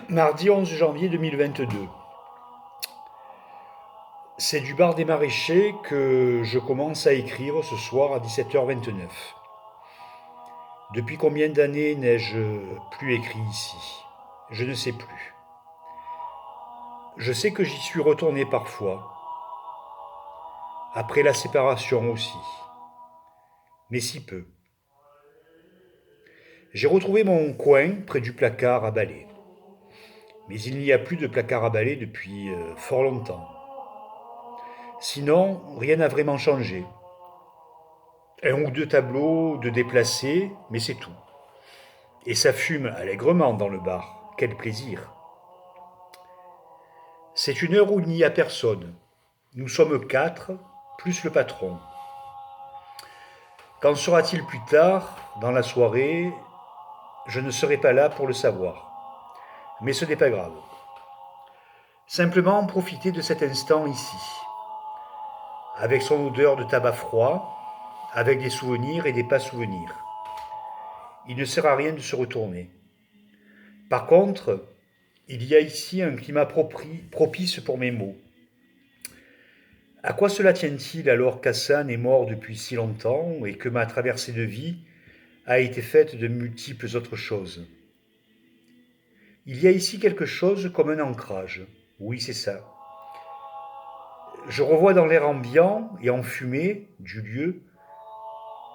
Mardi 11 janvier 2022. C'est du bar des maraîchers que je commence à écrire ce soir à 17h29. Depuis combien d'années n'ai-je plus écrit ici? Je ne sais plus. Je sais que j'y suis retourné parfois, après la séparation aussi, mais si peu. J'ai retrouvé mon coin près du placard à balai, mais il n'y a plus de placard à balai depuis fort longtemps. Sinon, rien n'a vraiment changé. Un ou deux tableaux de déplacés, mais c'est tout. Et ça fume allègrement dans le bar. Quel plaisir. C'est une heure où il n'y a personne. Nous sommes quatre, plus le patron. Qu'en sera-t-il plus tard, dans la soirée? Je ne serai pas là pour le savoir. Mais ce n'est pas grave. Simplement profiter de cet instant ici, avec son odeur de tabac froid, avec des souvenirs et des pas souvenirs. Il ne sert à rien de se retourner. Par contre, il y a ici un climat propice pour mes mots. À quoi cela tient-il alors qu'Hassan est mort depuis si longtemps et que ma traversée de vie a été faite de multiples autres choses? Il y a ici quelque chose comme un ancrage. Oui, c'est ça. Je revois dans l'air ambiant et enfumé du lieu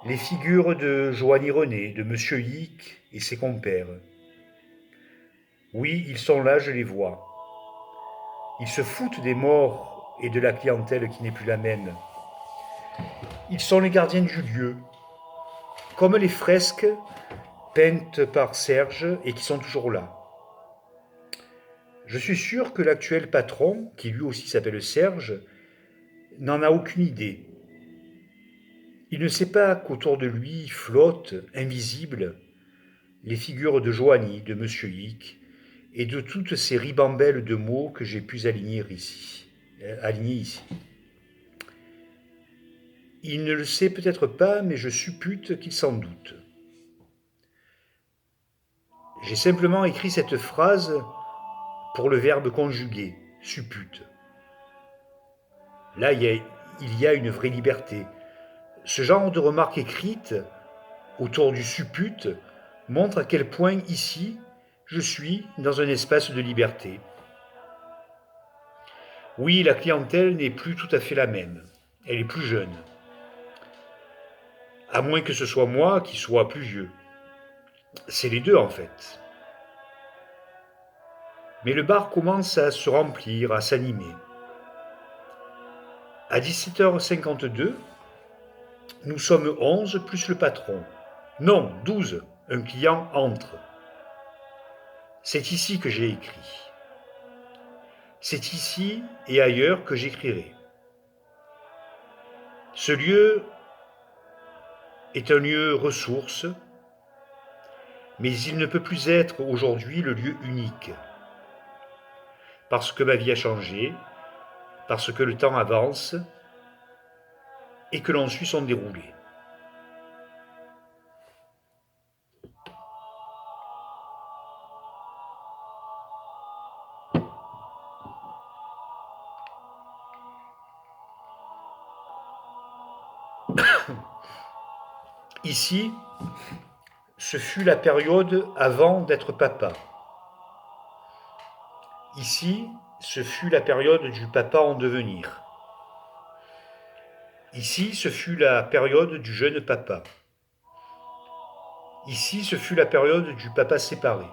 les figures de Joanie René, de Monsieur Hick et ses compères. Oui, ils sont là, je les vois. Ils se foutent des morts et de la clientèle qui n'est plus la même. Ils sont les gardiens du lieu, comme les fresques peintes par Serge et qui sont toujours là. Je suis sûr que l'actuel patron, qui lui aussi s'appelle Serge, n'en a aucune idée. Il ne sait pas qu'autour de lui flottent, invisibles, les figures de Joanie, de Monsieur Hick, et de toutes ces ribambelles de mots que j'ai pu aligner ici. Il ne le sait peut-être pas, mais je suppute qu'il s'en doute. J'ai simplement écrit cette phrase pour le verbe conjugué, suppute. Là, il y a une vraie liberté. Ce genre de remarques écrites autour du suppute montre à quel point ici, je suis dans un espace de liberté. Oui, la clientèle n'est plus tout à fait la même. Elle est plus jeune. À moins que ce soit moi qui sois plus vieux. C'est les deux en fait. Mais le bar commence à se remplir, à s'animer. À 17h52, nous sommes 11 plus le patron. Non, 12. Un client entre. C'est ici que j'ai écrit. C'est ici et ailleurs que j'écrirai. Ce lieu est un lieu ressource, mais il ne peut plus être aujourd'hui le lieu unique. Parce que ma vie a changé, parce que le temps avance et que l'on suit son déroulé. Ici, ce fut la période avant d'être papa. Ici, ce fut la période du papa en devenir. Ici, ce fut la période du jeune papa. Ici, ce fut la période du papa séparé.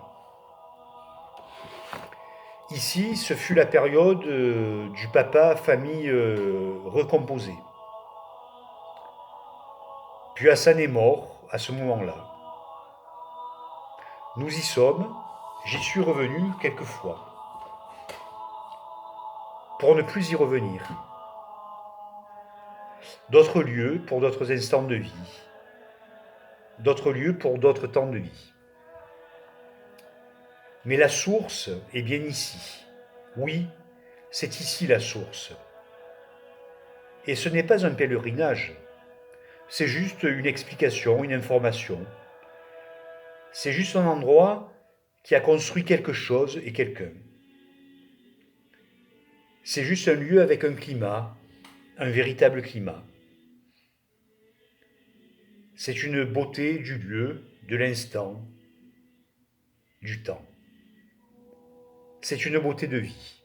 Ici, ce fut la période du papa famille recomposée. Puis Hassan est mort à ce moment-là. Nous y sommes, j'y suis revenu quelques fois, pour ne plus y revenir. D'autres lieux pour d'autres instants de vie, d'autres lieux pour d'autres temps de vie. Mais la source est bien ici. Oui, c'est ici la source. Et ce n'est pas un pèlerinage, c'est juste une explication, une information. C'est juste un endroit qui a construit quelque chose et quelqu'un. C'est juste un lieu avec un climat, un véritable climat. C'est une beauté du lieu, de l'instant, du temps. C'est une beauté de vie.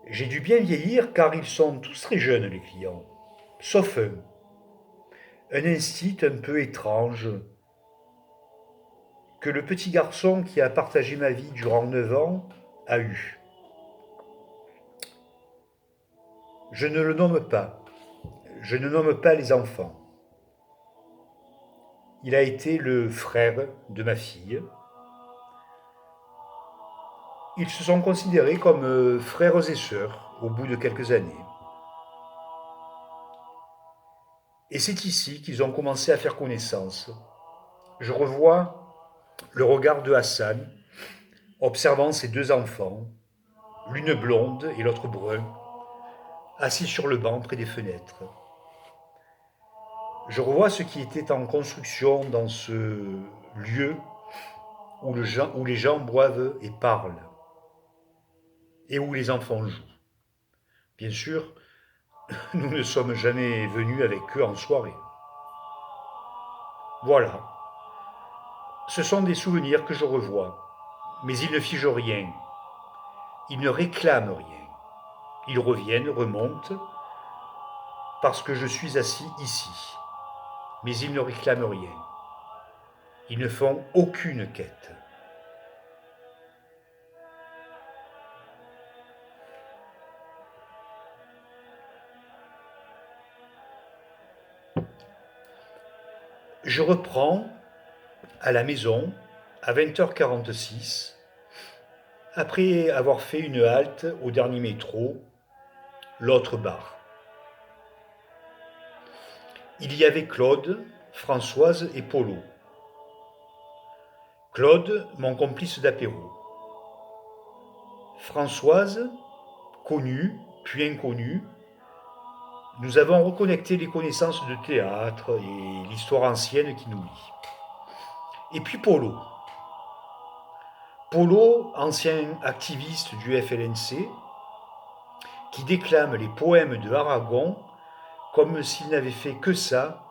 J'ai dû bien vieillir car ils sont tous très jeunes les clients, sauf un instinct un peu étrange que le petit garçon qui a partagé ma vie durant 9 ans a eu. Je ne le nomme pas. Je ne nomme pas les enfants. Il a été le frère de ma fille. Ils se sont considérés comme frères et sœurs au bout de quelques années. Et c'est ici qu'ils ont commencé à faire connaissance. Je revois le regard de Hassan, observant ses deux enfants, l'une blonde et l'autre brun, assis sur le banc près des fenêtres. Je revois ce qui était en construction dans ce lieu où les gens boivent et parlent, et où les enfants jouent. Bien sûr, nous ne sommes jamais venus avec eux en soirée. Voilà, ce sont des souvenirs que je revois, mais ils ne figent rien, ils ne réclament rien. Ils reviennent, remontent, parce que je suis assis ici, mais ils ne réclament rien. Ils ne font aucune quête. Je reprends à la maison à 20h46, après avoir fait une halte au dernier métro, l'autre bar. Il y avait Claude, Françoise et Polo. Claude, mon complice d'apéro. Françoise, connue, puis inconnue, nous avons reconnecté les connaissances de théâtre et l'histoire ancienne qui nous lie. Et puis Polo. Polo, ancien activiste du FLNC, qui déclame les poèmes de Aragon comme s'il n'avait fait que ça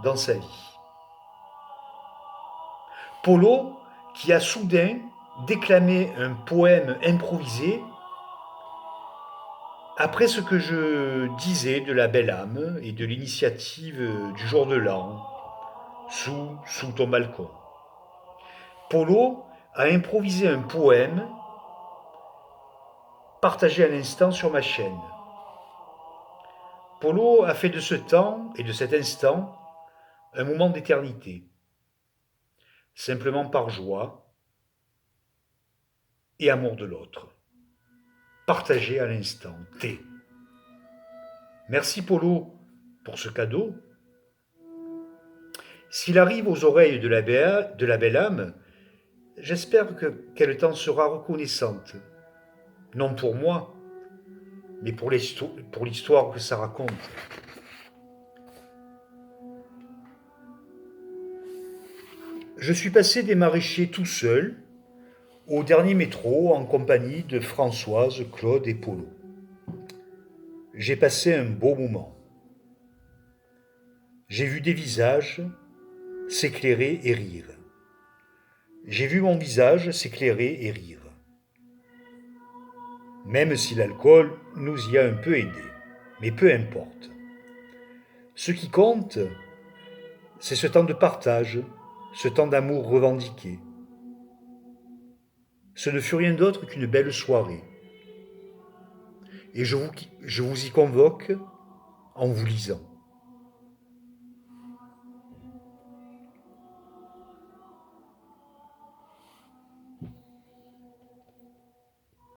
dans sa vie. Polo, qui a soudain déclamé un poème improvisé après ce que je disais de la belle âme et de l'initiative du jour de l'an, sous ton balcon. Polo a improvisé un poème partagé à l'instant sur ma chaîne. Polo a fait de ce temps et de cet instant un moment d'éternité, simplement par joie et amour de l'autre, partagé à l'instant T. Merci Polo pour ce cadeau. S'il arrive aux oreilles de la belle âme, j'espère qu'elle t'en sera reconnaissante, non pour moi, mais pour l'histoire que ça raconte. Je suis passé des maraîchers tout seul au dernier métro en compagnie de Françoise, Claude et Polo. J'ai passé un beau moment. J'ai vu des visages s'éclairer et rire. J'ai vu mon visage s'éclairer et rire. Même si l'alcool nous y a un peu aidés. Mais peu importe. Ce qui compte, c'est ce temps de partage, ce temps d'amour revendiqué. Ce ne fut rien d'autre qu'une belle soirée. Et je vous y convoque en vous lisant.